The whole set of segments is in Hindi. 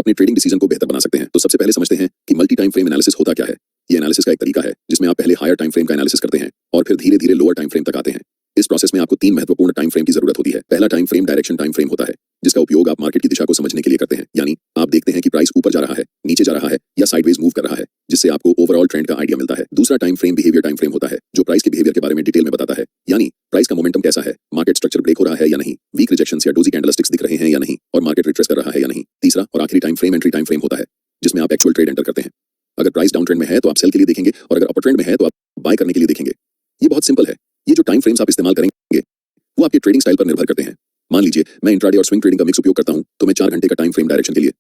अपने ट्रेडिंग डिसीजन को बेहतर बना सकते हैं, तो सबसे पहले समझते हैं कि मल्टी टाइम फ्रेम एनालिसिस होता क्या है। ये एनालिसिस का एक तरीका है जिसमें आप पहले हायर टाइम फ्रेम का एनालिसिस करते हैं और फिर धीरे धीरे लोअर टाइम फ्रेम तक आते हैं। इस प्रोसेस में आपको 3 महत्वपूर्ण टाइम फ्रेम की जरूरत होती है। पहला time frame direction time frame होता है, जिसका उपयोग आप मार्केट की दिशा को समझने के लिए करते हैं। यानी आप देखते हैं कि प्राइस ऊपर जा रहा है, नीचे जा रहा है या साइडवेज मूव कर रहा है, जिससे आपको ओवरऑल ट्रेंड का आइडिया मिलता है। दूसरा time frame behaviour time frame होता है, जो प्राइस के बिहेवियर के बारे में डिटेल में बताता है। यानी प्राइस का मोमेंटम कैसा है, मार्केट स्ट्रक्चर ब्रेक हो रहा है या नहीं, वीक रिजेक्शंस या डोजी कैंडलस्टिक्स दिख रहे हैं या नहीं, और मार्केट रिट्रेस कर रहा है या नहीं। तीसरा और आखिरी time frame entry time frame होता है, जिसमें आप एक्चुअल ट्रेड एंटर करते हैं। अगर प्राइस डाउन ट्रेंड में है तो आप सेल के लिए देखेंगे, और अगर अपर ट्रेंड में है तो आप बाय करने के लिए देखेंगे। ये बहुत सिंपल है। ये जो टाइम फ्रेम्स आप इस्तेमाल करेंगे वो आपके ट्रेडिंग स्टाइल पर निर्भर करते हैं। मान लीजिए मैं इंट्राडे और स्विंग ट्रेडिंग का मिक्स उपयोग करता हूं, तो मैं 4 घंटे का टाइम फ्रेम डायरेक्शन के लिए,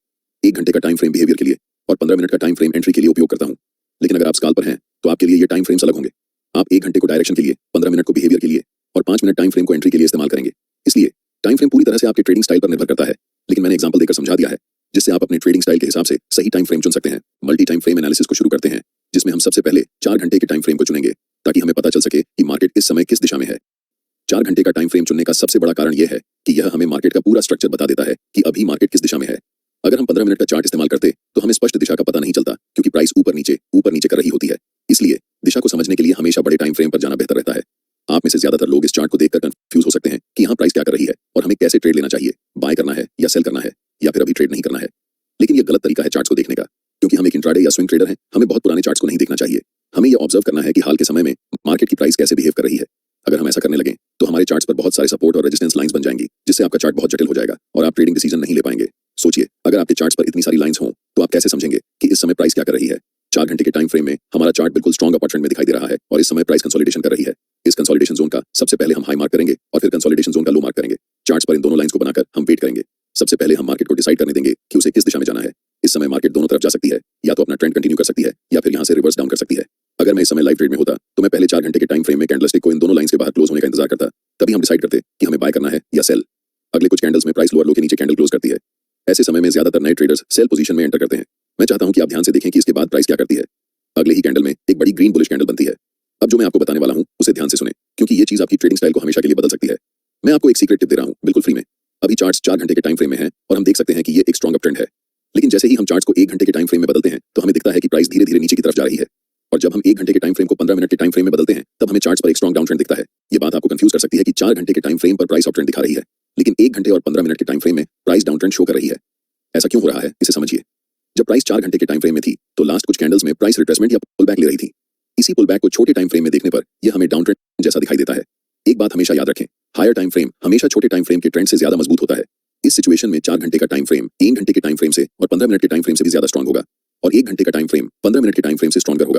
1 घंटे का टाइम फ्रेम बिहेवियर के लिए और 15 मिनट का टाइम फ्रेम एंट्री के लिए उपयोग करता हूं। लेकिन अगर आप स्काल्पर हैं तो आपके लिए ये टाइम फ्रेम्स अलग होंगे। आप 1 घंटे को डायरेक्शन के लिए, 15 मिनट को बिहेवियर के लिए और 5 मिनट टाइम फ्रेम को एंट्री के लिए इस्तेमाल करेंगे। इसलिए टाइम फ्रेम पूरी तरह से आपके ट्रेडिंग स्टाइल पर निर्भर करता है, लेकिन मैंने एग्जांपल देकर समझा दिया है जिससे आप अपने ट्रेडिंग स्टाइल के हिसाब से सही टाइम फ्रेम चुन सकते हैं। मल्टी टाइम फ्रेम एनालिसिस को शुरू करते हैं, जिसमें हम सबसे पहले 4 घंटे के टाइम फ्रेम को चुनेंगे ताकि हमें पता चल सके कि मार्केट इस समय किस दिशा में है। 4 घंटे का टाइम फ्रेम चुनने का सबसे बड़ा कारण यह है कि यह हमें मार्केट का पूरा स्ट्रक्चर बता देता है कि अभी मार्केट किस दिशा में है। अगर हम 15 मिनट का चार्ट इस्तेमाल करते तो हमें स्पष्ट दिशा का पता नहीं चलता, क्योंकि प्राइस ऊपर नीचे कर रही होती है। इसलिए दिशा को समझने के लिए हमेशा बड़े टाइम फ्रेम पर जाना बेहतर रहता है। आप में से ज्यादातर लोग इस चार्ट को देखकर कंफ्यूज हो सकते हैं कि यहाँ प्राइस क्या कर रही है और हमें कैसे ट्रेड लेना चाहिए, बाय करना है या सेल करना है, या फिर अभी ट्रेड नहीं करना है। लेकिन यह गलत तरीका है चार्ट्स को देखने का, क्योंकि हम एक इंट्राडे या स्विंग ट्रेडर हैं। हमें बहुत पुराने चार्ट्स को नहीं देखना चाहिए। हमें यह ऑब्जर्व करना है कि हाल के समय में मार्केट की प्राइस कैसे बिहेव कर रही है। अगर हम ऐसा करने लगे तो हमारे चार्ट्स पर बहुत सारे सपोर्ट और रेजिस्टेंस लाइंस बन जाएंगी, जिससे आपका चार्ट बहुत जटिल हो जाएगा और आप ट्रेडिंग डिसीजन नहीं ले पाएंगे। सोचिए, अगर आपके चार्ट्स पर इतनी सारी लाइंस हों तो आप कैसे समझेंगे कि इस समय प्राइस क्या कर रही है। 4 घंटे के टाइम फ्रेम में हमारा चार्ट बिल्कुल स्ट्रॉन्ग अपर ट्रेंड में दिखाई दे रहा है और इस समय प्राइस कंसोलिडेशन कर रही है। इस कंसोलिडेशन जोन का सबसे पहले हम हाई मार्क करेंगे और फिर कंसोलिडेशन जोन का लो मार्क करेंगे। चार्ट्स पर इन दोनों लाइंस को बनाकर हम वेट करेंगे। सबसे पहले हम मार्केट को डिसाइड करने देंगे कि उसे किस दिशा में जाना है। इस समय मार्केट दोनों तरफ जा सकती है, या तो अपना ट्रेंड कंटिन्यू कर सकती है या फिर यहाँ से रिवर्स डाउन कर सकती है। अगर मैं इस समय लाइव ट्रेड में होता तो मैं पहले 4 घंटे के टाइम फ्रेम में कैंडलस्टिक को इन दोनों लाइंस के बाहर क्लोज होने का इंतजार करता। तभी हम डिसाइड करते कि हमें बाय करना है या सेल। अगले कुछ कैंडल्स में प्राइस लोअर लो के नीचे कैंडल क्लोज करती है। ऐसे समय में ज्यादातर नए ट्रेडर्स सेल पोजीशन में एंटर करते हैं। मैं चाहता हूं कि आप ध्यान से देखें कि इसके बाद प्राइस क्या करती है। अगले ही कैंडल में एक बड़ी ग्रीन बुलिश कैंडल बनती है। अब जो मैं आपको बताने वाला हूं उसे ध्यान से सुने, क्योंकि ये चीज आपकी ट्रेडिंग स्टाइल को हमेशा के लिए बदल सकती है। मैं आपको एक सीक्रेट टिप दे रहा हूं, बिल्कुल फ्री में। अभी चार्ट्स 4 घंटे के टाइम फ्रेम में हैं और हम देख सकते हैं कि ये एक स्ट्रॉन्ग अप ट्रेंड है। लेकिन जैसे ही हम चार्ट्स को 1 घंटे के टाइम फ्रेम में बदलते हैं तो हमें दिखता है कि प्राइस धीरे धीरे नीचे की तरफ जा रही है। और जब हम 1 घंटे के टाइम फ्रेम को 15 मिनट के टाइम फ्रेम में बदलते हैं तब हमें चार्ट्स पर एक स्ट्रॉन्ग डाउन ट्रेंड दिखता है। ये बात आपको कंफ्यूज कर सकती है कि 4 घंटे के टाइम फ्रेम पर प्राइस अप ट्रेंड दिखा रही है, लेकिन 1 घंटे और 15 मिनट के टाइम फ्रेम में प्राइस डाउन ट्रेंड शो कर रही है। ऐसा क्यों हो रहा है, इसे समझिए। जब प्राइस 4 घंटे के टाइम फ्रेम में थी तो लास्ट कुछ कैंडल्स में प्राइस रिट्रेसमेंट या पुल बैक ले रही थी। इसी पुल बैक को छोटे टाइम फ्रेम में देखने पर यह हमें डाउन ट्रेंड जैसा दिखाई देता है। एक बात हमेशा याद रखें, हायर टाइम फ्रेम हमेशा छोटे टाइम फ्रेम के ट्रेंड से ज्यादा मजबूत होता है। इस सिचुएशन में 4 घंटे का टाइम फ्रेम 1 घंटे के टाइम फ्रेम से और 15 मिनट के टाइम फ्रेम से भी ज्यादा स्ट्रॉन्ग होगा, और 1 घंटे का टाइम फ्रेम 15 मिनट के टाइम फ्रेम से स्ट्रॉन्गर होगा।